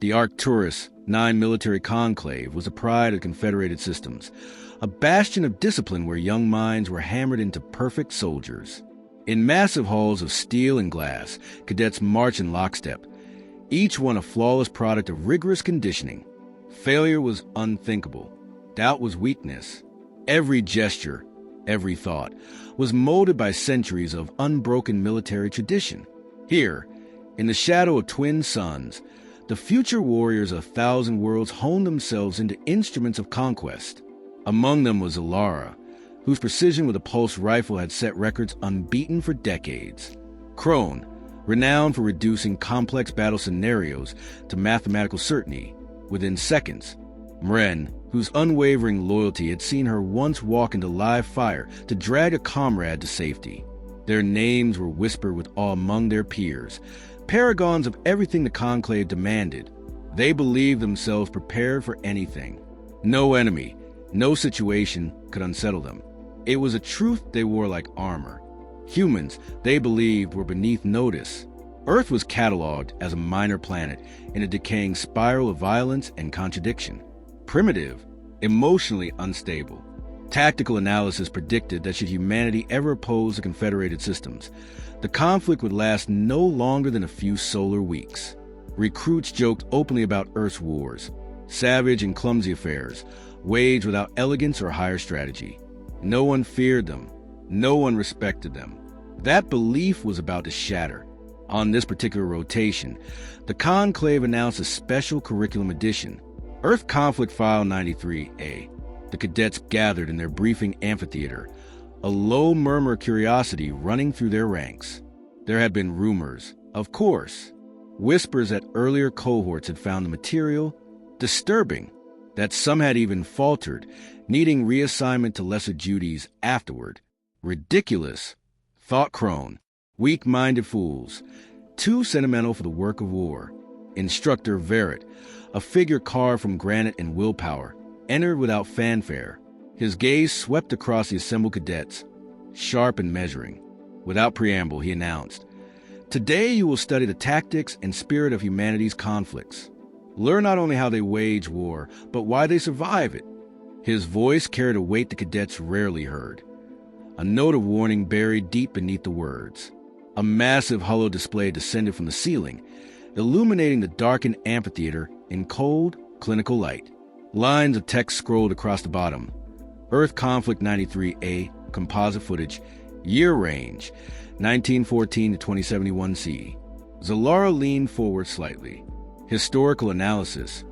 The Arcturus 9 military conclave was the pride of Confederated systems, a bastion of discipline where young minds were hammered into perfect soldiers. In massive halls of steel and glass, cadets marched in lockstep, each one a flawless product of rigorous conditioning. Failure was unthinkable. Doubt was weakness. Every gesture, every thought, was molded by centuries of unbroken military tradition. Here, in the shadow of twin suns, the future warriors of 1,000 worlds honed themselves into instruments of conquest. Among them was Zalara, whose precision with a pulse rifle had set records unbeaten for decades. Crone, renowned for reducing complex battle scenarios to mathematical certainty within seconds. Mren, whose unwavering loyalty had seen her once walk into live fire to drag a comrade to safety. Their names were whispered with awe among their peers, paragons of everything the conclave demanded. They believed themselves prepared for anything. No enemy, no situation could unsettle them. It was a truth they wore like armor. Humans, they believed, were beneath notice. Earth was cataloged as a minor planet in a decaying spiral of violence and contradiction. Primitive, emotionally unstable. Tactical analysis predicted that should humanity ever oppose the Confederated systems, the conflict would last no longer than a few solar weeks. Recruits joked openly about Earth's wars, savage and clumsy affairs, waged without elegance or higher strategy. No one feared them. No one respected them. That belief was about to shatter. On this particular rotation, the conclave announced a special curriculum edition, Earth Conflict File 93A. The cadets gathered in their briefing amphitheater, a low murmur of curiosity running through their ranks. There had been rumors, of course. Whispers that earlier cohorts had found the material disturbing, that some had even faltered, needing reassignment to lesser duties afterward. Ridiculous, thought Crone. Weak-minded fools, too sentimental for the work of war. Instructor Verrett, a figure carved from granite and willpower, entered without fanfare. His gaze swept across the assembled cadets, sharp and measuring. Without preamble, he announced, "Today you will study the tactics and spirit of humanity's conflicts. Learn not only how they wage war, but why they survive it." His voice carried a weight the cadets rarely heard, a note of warning buried deep beneath the words. A massive hollow display descended from the ceiling, illuminating the darkened amphitheater in cold, clinical light. Lines of text scrolled across the bottom. Earth Conflict 93A, composite footage, year range, 1914 to 2071 CE. Zalara leaned forward slightly. Historical analysis,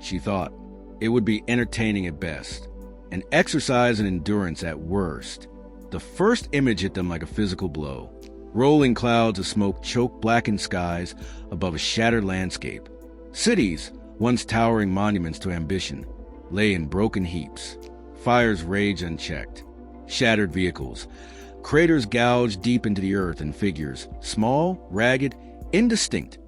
she thought. It would be entertaining at best, an exercise in endurance at worst. The first image hit them like a physical blow. Rolling clouds of smoke choked blackened skies above a shattered landscape. Cities, once towering monuments to ambition, lay in broken heaps. Fires raged unchecked. Shattered vehicles. Craters gouged deep into the earth, and figures, small, ragged, indistinct,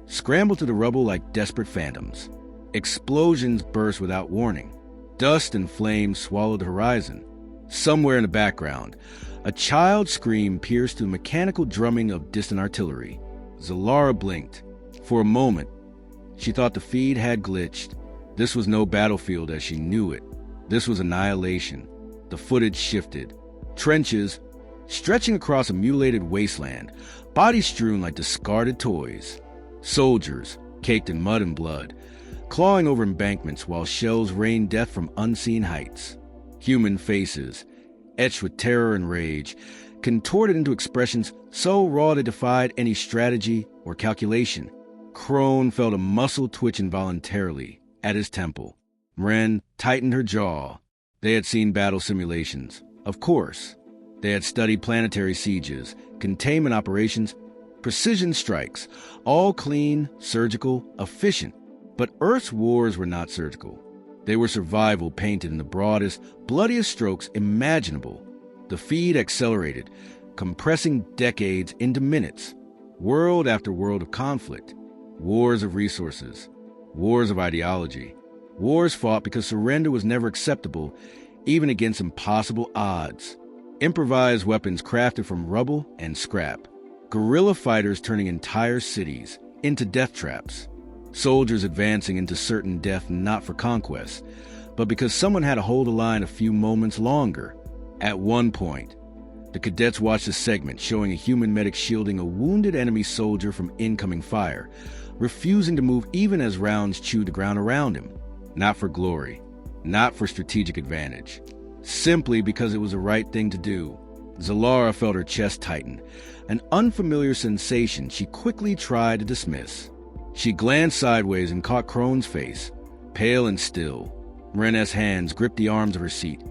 scrambled to the rubble like desperate phantoms. Explosions burst without warning. Dust and flames swallowed the horizon. Somewhere in the background, a child's scream pierced through the mechanical drumming of distant artillery. Zalara blinked. For a moment, she thought the feed had glitched. This was no battlefield as she knew it. This was annihilation. The footage shifted. Trenches, stretching across a mutilated wasteland, bodies strewn like discarded toys. Soldiers, caked in mud and blood, clawing over embankments while shells rained death from unseen heights. Human faces, etched with terror and rage, contorted into expressions so raw they defied any strategy or calculation. Crone felt a muscle twitch involuntarily at his temple. Mren tightened her jaw. They had seen battle simulations, of course. They had studied planetary sieges, containment operations, precision strikes, all clean, surgical, efficient. But Earth's wars were not surgical. They were survival painted in the broadest, bloodiest strokes imaginable. The feed accelerated, compressing decades into minutes. World after world of conflict. Wars of resources. Wars of ideology. Wars fought because surrender was never acceptable, even against impossible odds. Improvised weapons crafted from rubble and scrap. Guerrilla fighters turning entire cities into death traps. soldiers advancing into certain death not for conquest, but because someone had to hold the line a few moments longer. At one point, the cadets watched a segment showing a human medic shielding a wounded enemy soldier from incoming fire, refusing to move even as rounds chewed the ground around him. Not for glory, not for strategic advantage, simply because it was the right thing to do. Zalara felt her chest tighten, an unfamiliar sensation she quickly tried to dismiss. She glanced sideways and caught Krone's face, pale and still. Ren's hands gripped the arms of her seat,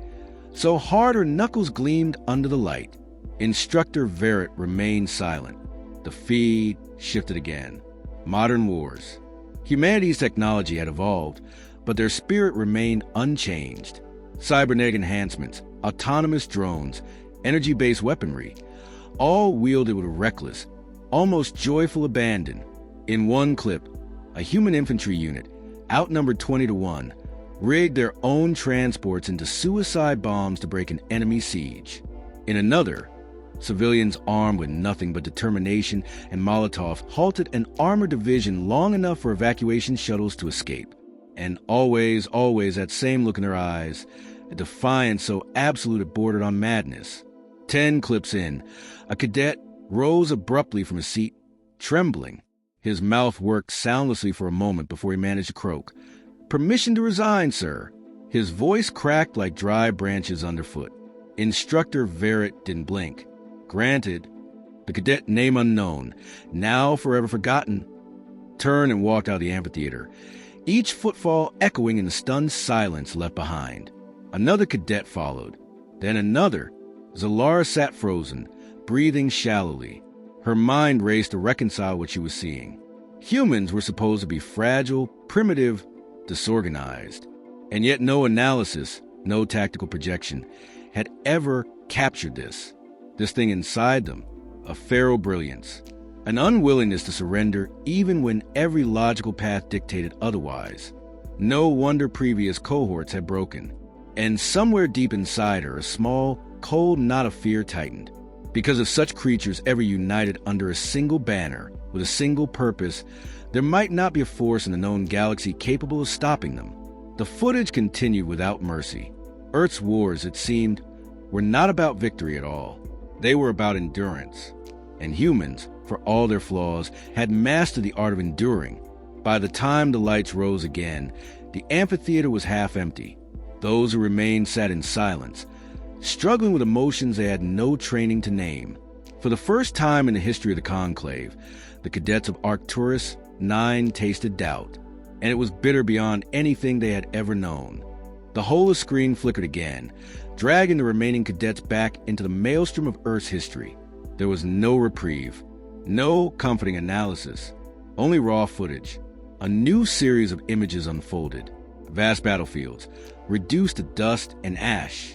so hard her knuckles gleamed under the light. Instructor Verrett remained silent. The feed shifted again. Modern wars. Humanity's technology had evolved, but their spirit remained unchanged. Cybernetic enhancements, autonomous drones, energy-based weaponry, all wielded with a reckless, almost joyful abandon. In one clip, a human infantry unit, outnumbered 20-1, rigged their own transports into suicide bombs to break an enemy siege. In another, civilians armed with nothing but determination and Molotov halted an armored division long enough for evacuation shuttles to escape. And always that same look in her eyes, a defiance so absolute it bordered on madness. 10 clips in, a cadet rose abruptly from his seat, trembling. His mouth worked soundlessly for a moment before he managed to croak. "Permission to resign, sir." His voice cracked like dry branches underfoot. Instructor Verrett didn't blink. Granted, the cadet, name unknown, now forever forgotten, turned and walked out of the amphitheater, each footfall echoing in the stunned silence left behind. Another cadet followed, then another. Zalara sat frozen, breathing shallowly. Her mind raced to reconcile what she was seeing. Humans were supposed to be fragile, primitive, disorganized. And yet no analysis, no tactical projection, had ever captured this. This thing inside them, a feral brilliance, an unwillingness to surrender even when every logical path dictated otherwise. No wonder previous cohorts had broken. And somewhere deep inside her, a small, cold knot of fear tightened. Because if such creatures ever united under a single banner, with a single purpose, there might not be a force in the known galaxy capable of stopping them. The footage continued without mercy. Earth's wars, it seemed, were not about victory at all. They were about endurance. And humans, for all their flaws, had mastered the art of enduring. By the time the lights rose again, the amphitheater was half empty. Those who remained sat in silence, struggling with emotions they had no training to name. For the first time in the history of the Conclave, the cadets of Arcturus 9 tasted doubt, and it was bitter beyond anything they had ever known. The holoscreen flickered again, dragging the remaining cadets back into the maelstrom of Earth's history. There was no reprieve, no comforting analysis, only raw footage. A new series of images unfolded. Vast battlefields, reduced to dust and ash.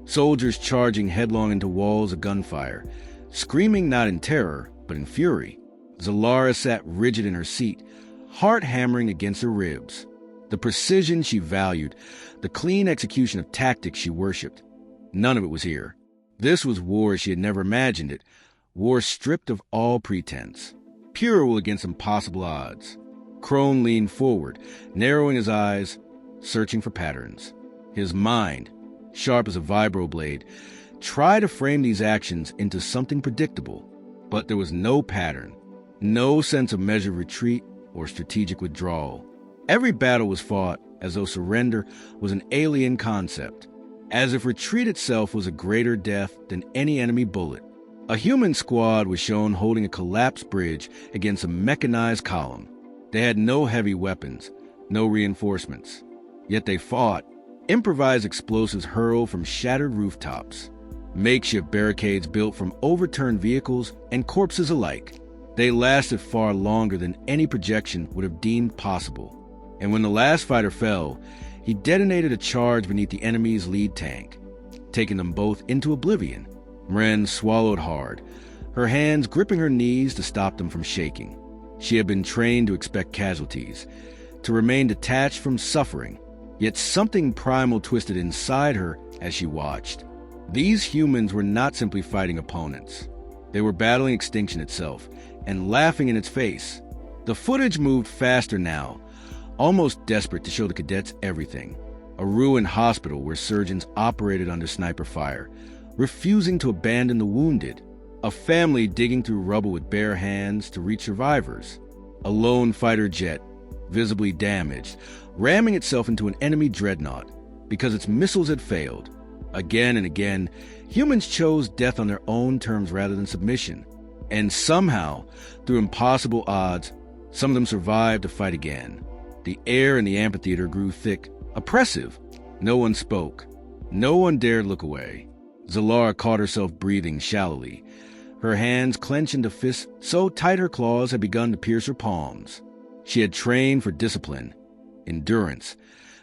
Soldiers charging headlong into walls of gunfire, screaming not in terror, but in fury. Zalara sat rigid in her seat, heart hammering against her ribs. The precision she valued, the clean execution of tactics she worshipped. None of it was here. This was war as she had never imagined it, war stripped of all pretense, pure against impossible odds. Krone leaned forward, narrowing his eyes, searching for patterns. His mind, sharp as a vibroblade, tried to frame these actions into something predictable, but there was no pattern, no sense of measured retreat or strategic withdrawal. Every battle was fought as though surrender was an alien concept, as if retreat itself was a greater death than any enemy bullet. A human squad was shown holding a collapsed bridge against a mechanized column. They had no heavy weapons, no reinforcements. Yet they fought, improvised explosives hurled from shattered rooftops, makeshift barricades built from overturned vehicles and corpses alike. They lasted far longer than any projection would have deemed possible. And when the last fighter fell, he detonated a charge beneath the enemy's lead tank, taking them both into oblivion. Ren swallowed hard, her hands gripping her knees to stop them from shaking. She had been trained to expect casualties, to remain detached from suffering, yet something primal twisted inside her as she watched. These humans were not simply fighting opponents. They were battling extinction itself and laughing in its face. The footage moved faster now, almost desperate to show the cadets everything. A ruined hospital where surgeons operated under sniper fire, refusing to abandon the wounded. A family digging through rubble with bare hands to reach survivors. A lone fighter jet, visibly damaged, ramming itself into an enemy dreadnought because its missiles had failed. Again and again, humans chose death on their own terms rather than submission. And somehow, through impossible odds, some of them survived to fight again. The air in the amphitheater grew thick, oppressive. No one spoke. No one dared look away. Zalara caught herself breathing shallowly. Her hands clenched into fists so tight her claws had begun to pierce her palms. She had trained for discipline, endurance,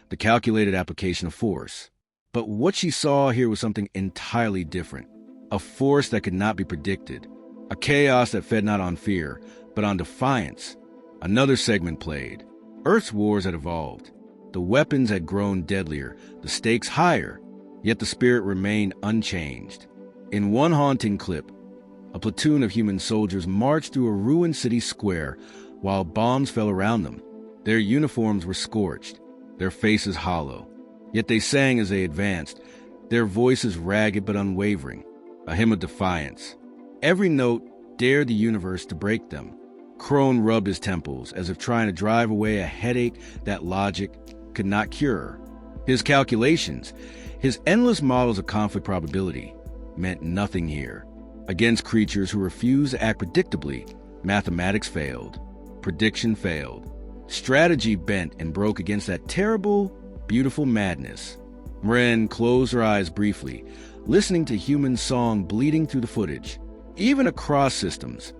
the calculated application of force. But what she saw here was something entirely different. A force that could not be predicted. A chaos that fed not on fear, but on defiance. Another segment played. Earth's wars had evolved. The weapons had grown deadlier, the stakes higher, yet the spirit remained unchanged. In one haunting clip, a platoon of human soldiers marched through a ruined city square while bombs fell around them. Their uniforms were scorched, their faces hollow. Yet they sang as they advanced, their voices ragged but unwavering, a hymn of defiance. Every note dared the universe to break them. Crone rubbed his temples as if trying to drive away a headache that logic could not cure. His calculations, his endless models of conflict probability, meant nothing here. Against creatures who refused to act predictably, mathematics failed. Prediction failed. Strategy bent and broke against that terrible, beautiful madness. Mren closed her eyes briefly, listening to human song bleeding through the footage. Even across systems,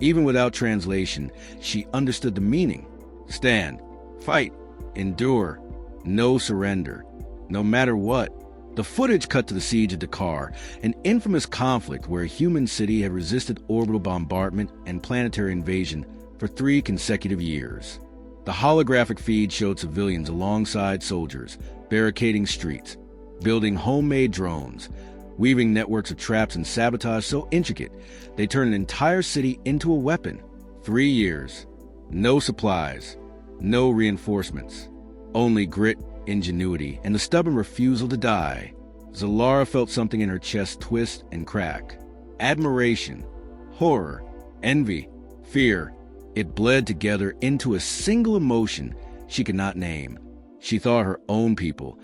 even without translation, she understood the meaning. Stand, fight, endure, no surrender, no matter what. The footage cut to the siege of Dakar, an infamous conflict where a human city had resisted orbital bombardment and planetary invasion for 3 consecutive years. The holographic feed showed civilians alongside soldiers, barricading streets, building homemade drones, weaving networks of traps and sabotage so intricate they turned an entire city into a weapon. 3 years. No supplies. No reinforcements. Only grit, ingenuity, and the stubborn refusal to die. Zalara felt something in her chest twist and crack. Admiration, horror, envy, fear. It bled together into a single emotion she could not name. She thought her own people,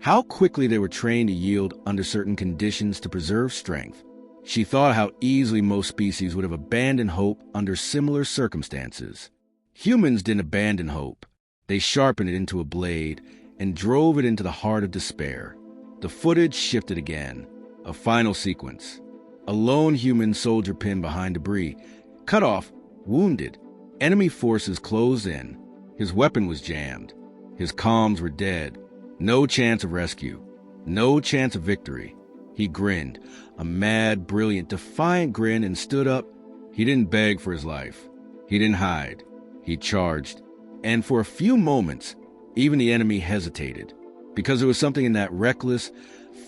how quickly they were trained to yield under certain conditions to preserve strength. She thought how easily most species would have abandoned hope under similar circumstances. Humans didn't abandon hope. They sharpened it into a blade and drove it into the heart of despair. The footage shifted again. A final sequence. A lone human soldier pinned behind debris, cut off, wounded. Enemy forces closed in. His weapon was jammed. His comms were dead. No chance of rescue. No chance of victory. He grinned, a mad, brilliant, defiant grin, and stood up. He didn't beg for his life. He didn't hide. He charged. And for a few moments, even the enemy hesitated, because there was something in that reckless,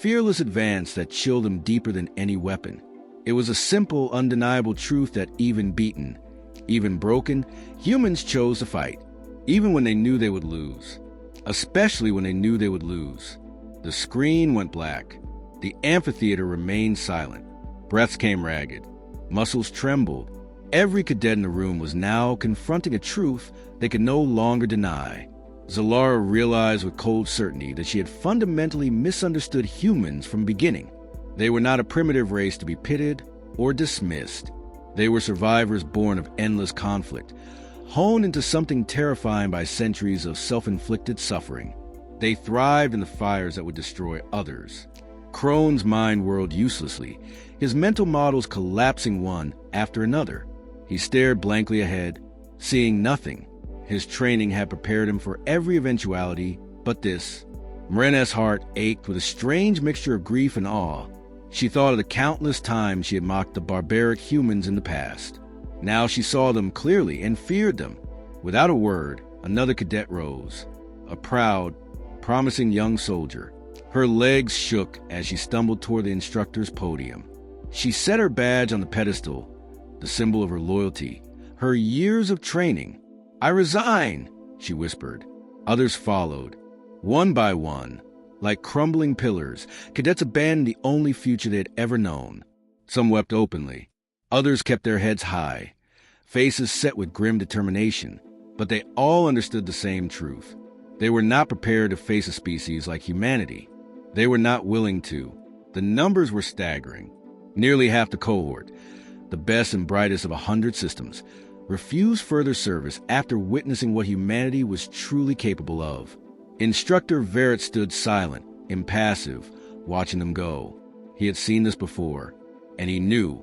fearless advance that chilled him deeper than any weapon. It was a simple, undeniable truth that even beaten, even broken, humans chose to fight, even when they knew they would lose. Especially when they knew they would lose. The screen went black. The amphitheater remained silent. Breaths came ragged. Muscles trembled. Every cadet in the room was now confronting a truth they could no longer deny. Zalara realized with cold certainty that she had fundamentally misunderstood humans from the beginning. They were not a primitive race to be pitted or dismissed. They were survivors born of endless conflict, honed into something terrifying by centuries of self-inflicted suffering. They thrived in the fires that would destroy others. Crone's mind whirled uselessly, his mental models collapsing one after another. He stared blankly ahead, seeing nothing. His training had prepared him for every eventuality but this. Mrena's heart ached with a strange mixture of grief and awe. She thought of the countless times she had mocked the barbaric humans in the past. Now she saw them clearly and feared them. Without a word, another cadet rose, a proud, promising young soldier. Her legs shook as she stumbled toward the instructor's podium. She set her badge on the pedestal, the symbol of her loyalty, her years of training. "I resign," she whispered. Others followed. One by one, like crumbling pillars, cadets abandoned the only future they had ever known. Some wept openly. Others kept their heads high, faces set with grim determination. But they all understood the same truth. They were not prepared to face a species like humanity. They were not willing to. The numbers were staggering. Nearly half the cohort, the best and brightest of 100 systems, refused further service after witnessing what humanity was truly capable of. Instructor Verrett stood silent, impassive, watching them go. He had seen this before, and he knew,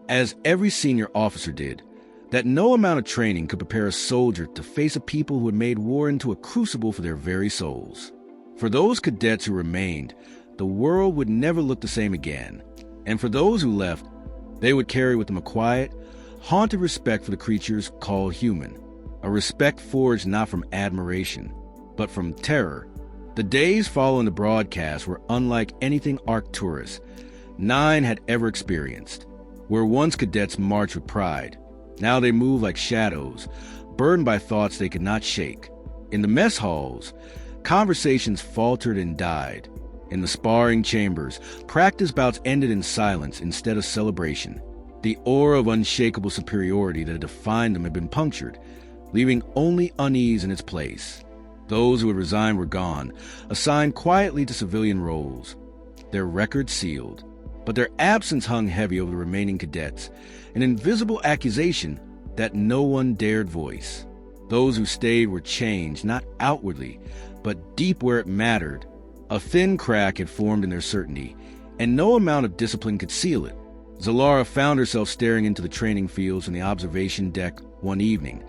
as every senior officer did, that no amount of training could prepare a soldier to face a people who had made war into a crucible for their very souls. For those cadets who remained, the world would never look the same again. And for those who left, they would carry with them a quiet, haunted respect for the creatures called human, a respect forged not from admiration, but from terror. The days following the broadcast were unlike anything Arcturus 9 had ever experienced. Where once cadets marched with pride, now they moved like shadows, burdened by thoughts they could not shake. In the mess halls, conversations faltered and died. In the sparring chambers, practice bouts ended in silence instead of celebration. The aura of unshakable superiority that had defined them had been punctured, leaving only unease in its place. Those who had resigned were gone, assigned quietly to civilian roles, their records sealed. But their absence hung heavy over the remaining cadets, an invisible accusation that no one dared voice. Those who stayed were changed, not outwardly, but deep where it mattered. A thin crack had formed in their certainty, and no amount of discipline could seal it. Zalara found herself staring into the training fields and the observation deck one evening,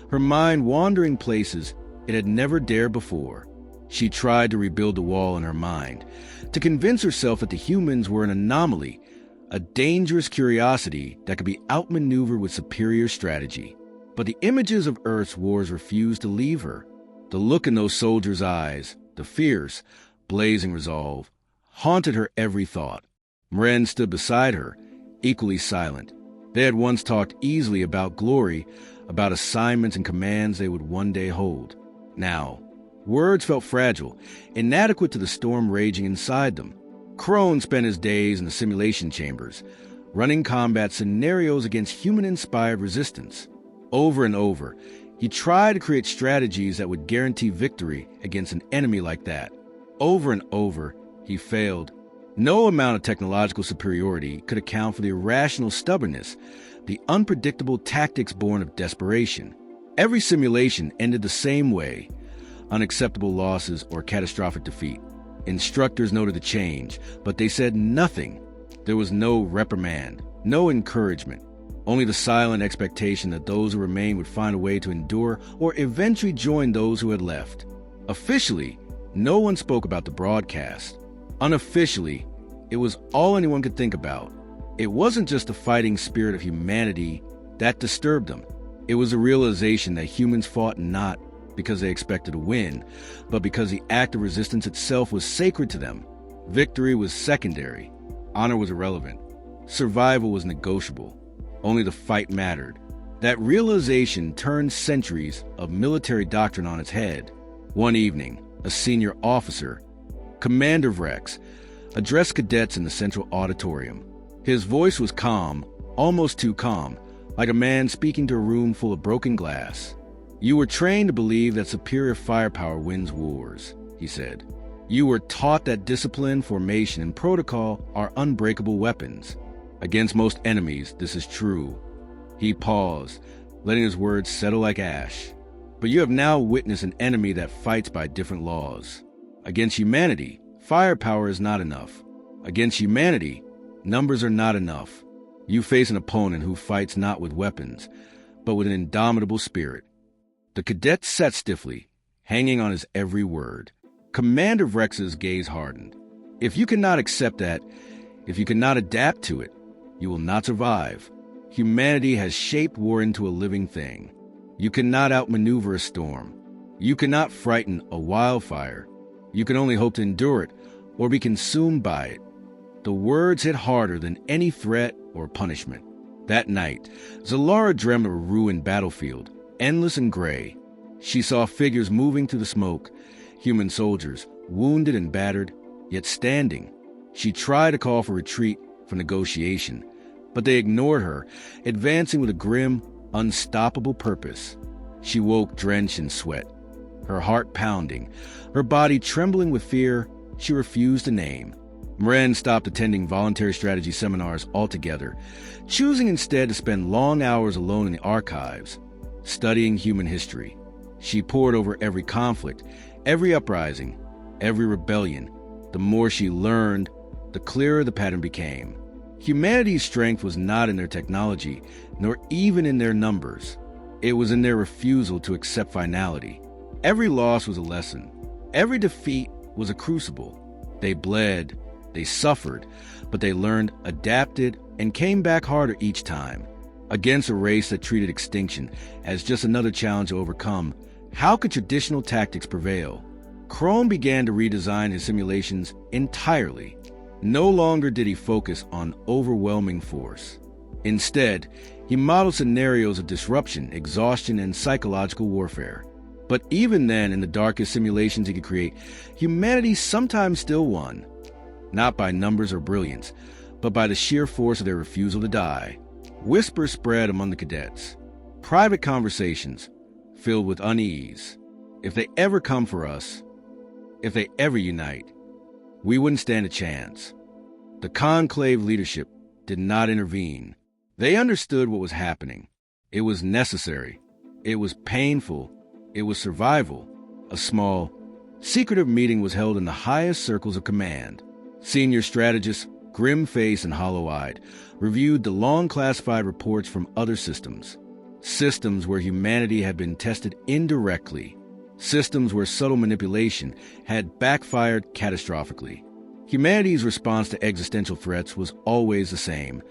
her mind wandering places it had never dared before. She tried to rebuild the wall in her mind, to convince herself that the humans were an anomaly, a dangerous curiosity that could be outmaneuvered with superior strategy. But the images of Earth's wars refused to leave her. The look in those soldiers' eyes, the fierce, blazing resolve, haunted her every thought. Mren stood beside her, equally silent. They had once talked easily about glory, about assignments and commands they would one day hold. Now, words felt fragile, inadequate to the storm raging inside them. Crone spent his days in the simulation chambers, running combat scenarios against human-inspired resistance. Over and over, he tried to create strategies that would guarantee victory against an enemy like that. Over and over, he failed. No amount of technological superiority could account for the irrational stubbornness, the unpredictable tactics born of desperation. Every simulation ended the same way: unacceptable losses or catastrophic defeat. Instructors noted the change, but they said nothing. There was no reprimand, no encouragement, only the silent expectation that those who remained would find a way to endure or eventually join those who had left. Officially, no one spoke about the broadcast. Unofficially, it was all anyone could think about. It wasn't just the fighting spirit of humanity that disturbed them. It was a realization that humans fought not because they expected to win, but because the act of resistance itself was sacred to them. Victory was secondary. Honor was irrelevant. Survival was negotiable. Only the fight mattered. That realization turned centuries of military doctrine on its head. One evening, a senior officer, Commander Vrex, addressed cadets in the central auditorium. His voice was calm, almost too calm, like a man speaking to a room full of broken glass. "You were trained to believe that superior firepower wins wars," he said. "You were taught that discipline, formation, and protocol are unbreakable weapons. Against most enemies, this is true." He paused, letting his words settle like ash. "But you have now witnessed an enemy that fights by different laws. Against humanity, firepower is not enough. Against humanity, numbers are not enough. You face an opponent who fights not with weapons, but with an indomitable spirit." The cadet sat stiffly, hanging on his every word. Commander Vrex's gaze hardened. "If you cannot accept that, if you cannot adapt to it, you will not survive. Humanity has shaped war into a living thing. You cannot outmaneuver a storm. You cannot frighten a wildfire. You can only hope to endure it or be consumed by it." The words hit harder than any threat or punishment. That night, Zalara dreamt of a ruined battlefield, endless and gray. She saw figures moving through the smoke, human soldiers, wounded and battered, yet standing. She tried to call for retreat, for negotiation, but they ignored her, advancing with a grim, unstoppable purpose. She woke drenched in sweat, her heart pounding, her body trembling with fear she refused to name. Mren stopped attending voluntary strategy seminars altogether, choosing instead to spend long hours alone in the archives, studying human history. She pored over every conflict, every uprising, every rebellion. The more she learned, the clearer the pattern became. Humanity's strength was not in their technology, nor even in their numbers. It was in their refusal to accept finality. Every loss was a lesson. Every defeat was a crucible. They bled, they suffered, but they learned, adapted, and came back harder each time. Against a race that treated extinction as just another challenge to overcome, how could traditional tactics prevail? Crone began to redesign his simulations entirely. No longer did he focus on overwhelming force. Instead, he modeled scenarios of disruption, exhaustion, and psychological warfare. But even then, in the darkest simulations he could create, humanity sometimes still won. Not by numbers or brilliance, but by the sheer force of their refusal to die. Whispers spread among the cadets. Private conversations filled with unease. If they ever come for us, if they ever unite, we wouldn't stand a chance. The conclave leadership did not intervene. They understood what was happening. It was necessary. It was painful. It was survival. A small, secretive meeting was held in the highest circles of command. Senior strategists, grim-faced and hollow-eyed, reviewed the long-classified reports from other systems. Systems where humanity had been tested indirectly. Systems where subtle manipulation had backfired catastrophically. Humanity's response to existential threats was always the same: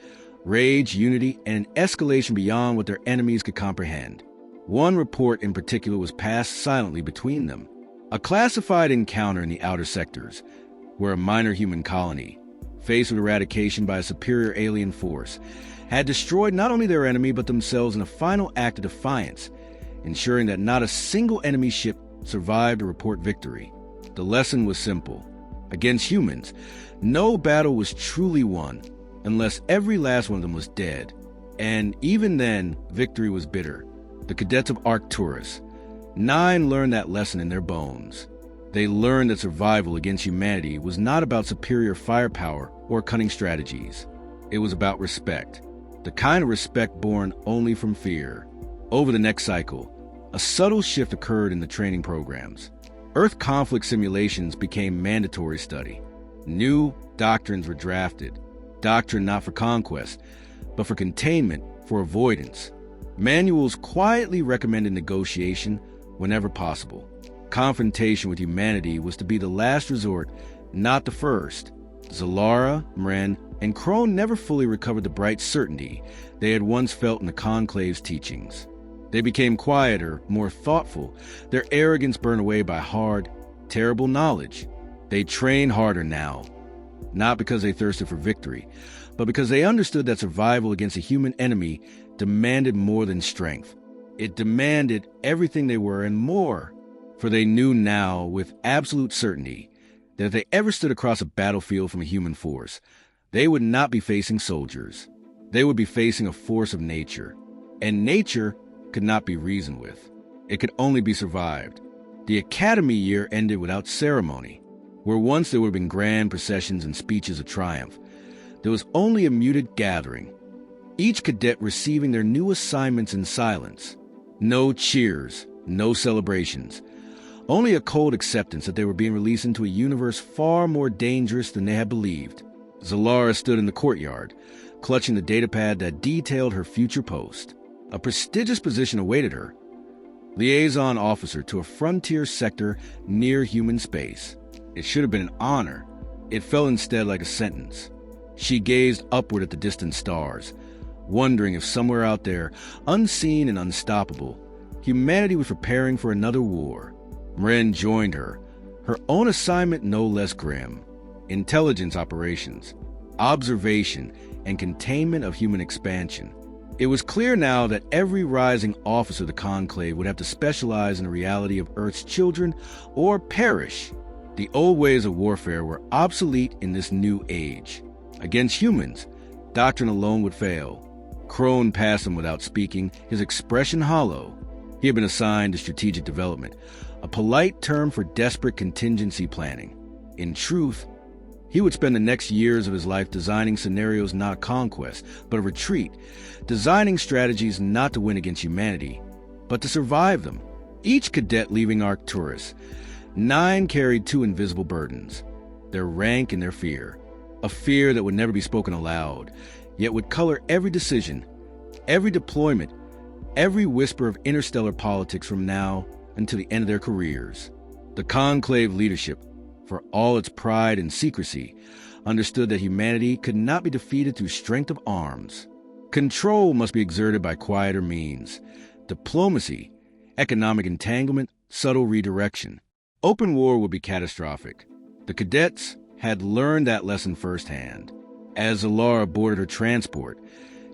rage, unity, and an escalation beyond what their enemies could comprehend. One report in particular was passed silently between them. A classified encounter in the outer sectors, where a minor human colony, faced with eradication by a superior alien force, had destroyed not only their enemy but themselves in a final act of defiance, ensuring that not a single enemy ship survived to report victory. The lesson was simple. Against humans, no battle was truly won unless every last one of them was dead. And even then, victory was bitter. The cadets of Arcturus, 9 learned that lesson in their bones. They learned that survival against humanity was not about superior firepower or cunning strategies. It was about respect, the kind of respect born only from fear. Over the next cycle, a subtle shift occurred in the training programs. Earth conflict simulations became mandatory study. New doctrines were drafted. Doctrine not for conquest, but for containment, for avoidance. Manuals quietly recommended negotiation whenever possible. Confrontation with humanity was to be the last resort, not the first. Zalara, Mren, and Crone never fully recovered the bright certainty they had once felt in the Conclave's teachings. They became quieter, more thoughtful, their arrogance burned away by hard, terrible knowledge. They trained harder now, not because they thirsted for victory, but because they understood that survival against a human enemy demanded more than strength. It demanded everything they were and more, for they knew now with absolute certainty that if they ever stood across a battlefield from a human force, they would not be facing soldiers. They would be facing a force of nature, and nature could not be reasoned with. It could only be survived. The academy year ended without ceremony. Where once there would have been grand processions and speeches of triumph, there was only a muted gathering, each cadet receiving their new assignments in silence. No cheers, no celebrations, only a cold acceptance that they were being released into a universe far more dangerous than they had believed. Zalara stood in the courtyard, clutching the datapad that detailed her future post. A prestigious position awaited her: liaison officer to a frontier sector near human space. It should have been an honor. It felt instead like a sentence. She gazed upward at the distant stars, wondering if somewhere out there, unseen and unstoppable, humanity was preparing for another war. Mren joined her, her own assignment no less grim: intelligence operations, observation, and containment of human expansion. It was clear now that every rising officer of the Conclave would have to specialize in the reality of Earth's children or perish. The old ways of warfare were obsolete in this new age. Against humans, doctrine alone would fail. Crone passed him without speaking, his expression hollow. He had been assigned to strategic development, a polite term for desperate contingency planning. In truth, he would spend the next years of his life designing scenarios not conquest, but a retreat, designing strategies not to win against humanity, but to survive them. Each cadet leaving Arcturus, 9 carried 2 invisible burdens, their rank and their fear, a fear that would never be spoken aloud, yet would color every decision, every deployment, every whisper of interstellar politics from now until the end of their careers. The Conclave leadership, for all its pride and secrecy, understood that humanity could not be defeated through strength of arms. Control must be exerted by quieter means, diplomacy, economic entanglement, subtle redirection. Open war would be catastrophic. The cadets had learned that lesson firsthand. As Alara boarded her transport,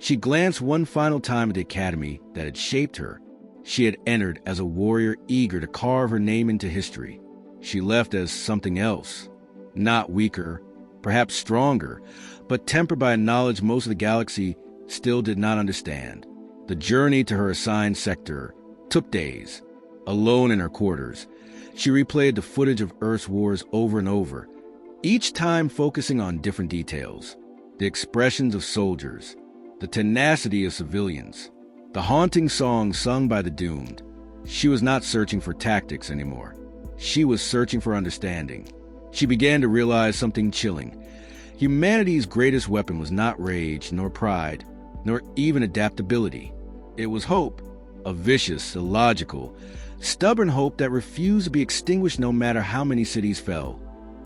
she glanced one final time at the academy that had shaped her. She had entered as a warrior eager to carve her name into history. She left as something else, not weaker, perhaps stronger, but tempered by a knowledge most of the galaxy still did not understand. The journey to her assigned sector took days. Alone in her quarters, she replayed the footage of Earth's wars over and over, each time focusing on different details. The expressions of soldiers, the tenacity of civilians, the haunting songs sung by the doomed. She was not searching for tactics anymore. She was searching for understanding. She began to realize something chilling. Humanity's greatest weapon was not rage, nor pride, nor even adaptability. It was hope, a vicious, illogical, stubborn hope that refused to be extinguished no matter how many cities fell,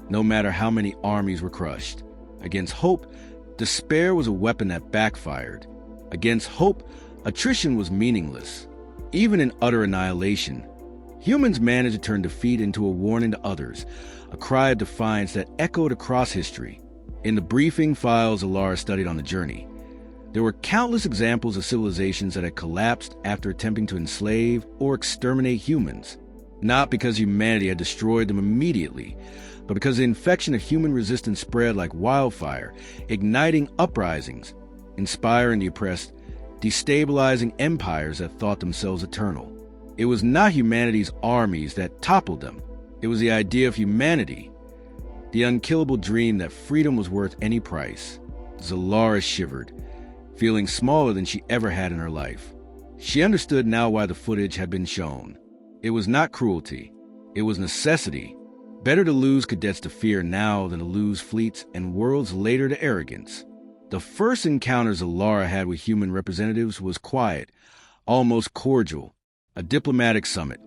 no matter how many armies were crushed. Against hope, despair was a weapon that backfired. Against hope, attrition was meaningless. Even in utter annihilation, humans managed to turn defeat into a warning to others, a cry of defiance that echoed across history. In the briefing files Alara studied on the journey, there were countless examples of civilizations that had collapsed after attempting to enslave or exterminate humans, not because humanity had destroyed them immediately, but because the infection of human resistance spread like wildfire, igniting uprisings, inspiring the oppressed, destabilizing empires that thought themselves eternal. It was not humanity's armies that toppled them. It was the idea of humanity, the unkillable dream that freedom was worth any price. Zalara shivered, feeling smaller than she ever had in her life. She understood now why the footage had been shown. It was not cruelty. It was necessity. Better to lose cadets to fear now than to lose fleets and worlds later to arrogance. The first encounters Alara had with human representatives was quiet, almost cordial, a diplomatic summit,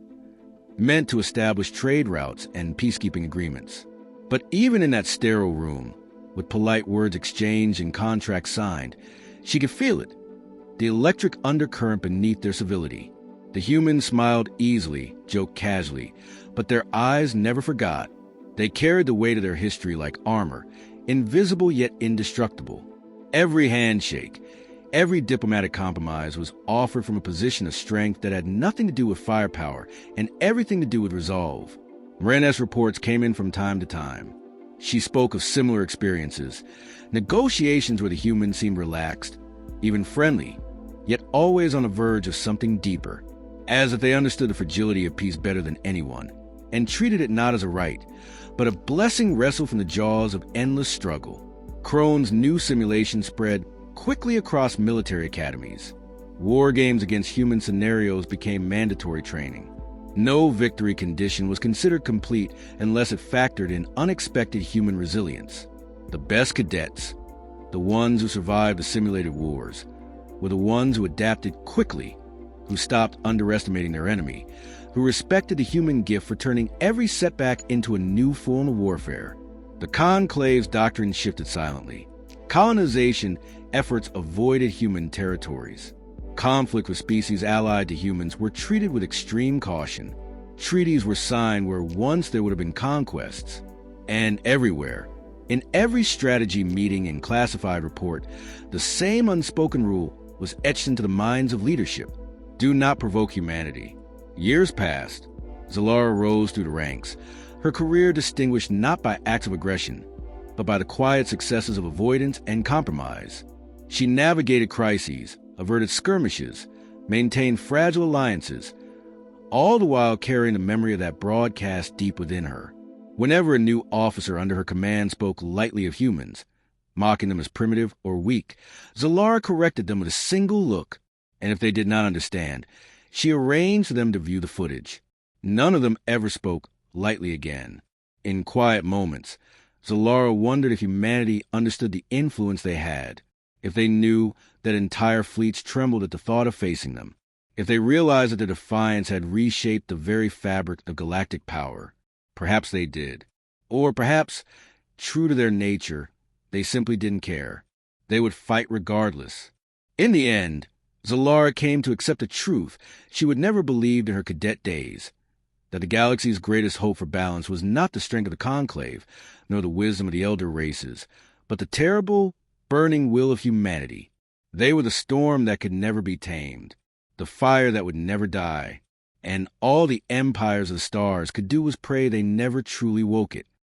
meant to establish trade routes and peacekeeping agreements. But even in that sterile room, with polite words exchanged and contracts signed, she could feel it, the electric undercurrent beneath their civility. The humans smiled easily, joked casually, but their eyes never forgot. They carried the weight of their history like armor, invisible yet indestructible. Every handshake, every diplomatic compromise was offered from a position of strength that had nothing to do with firepower and everything to do with resolve. Ren's reports came in from time to time. She spoke of similar experiences, negotiations where the humans seemed relaxed, even friendly, yet always on the verge of something deeper, as if they understood the fragility of peace better than anyone, and treated it not as a right, but a blessing wrestled from the jaws of endless struggle. Crone's new simulation spread quickly across military academies. War games against human scenarios became mandatory training. No victory condition was considered complete unless it factored in unexpected human resilience. The best cadets, the ones who survived the simulated wars, were the ones who adapted quickly, who stopped underestimating their enemy, who respected the human gift for turning every setback into a new form of warfare. The Conclave's doctrine shifted silently. Colonization efforts avoided human territories. Conflict with species allied to humans were treated with extreme caution. Treaties were signed where once there would have been conquests. And everywhere, in every strategy meeting and classified report, the same unspoken rule: was etched into the minds of leadership. Do not provoke humanity. Years passed. Zalara rose through the ranks, her career distinguished not by acts of aggression, but by the quiet successes of avoidance and compromise. She navigated crises, averted skirmishes, maintained fragile alliances, all the while carrying the memory of that broadcast deep within her. Whenever a new officer under her command spoke lightly of humans, mocking them as primitive or weak, Zalara corrected them with a single look, and if they did not understand, she arranged for them to view the footage. None of them ever spoke lightly again. In quiet moments, Zalara wondered if humanity understood the influence they had, if they knew that entire fleets trembled at the thought of facing them, if they realized that their defiance had reshaped the very fabric of galactic power. Perhaps they did. Or perhaps, true to their nature, they simply didn't care. They would fight regardless. In the end, Zalara came to accept a truth she would never believed in her cadet days, that the galaxy's greatest hope for balance was not the strength of the Conclave, nor the wisdom of the elder races, but the terrible, burning will of humanity. They were the storm that could never be tamed, the fire that would never die, and all the empires of the stars could do was pray they never truly woke it.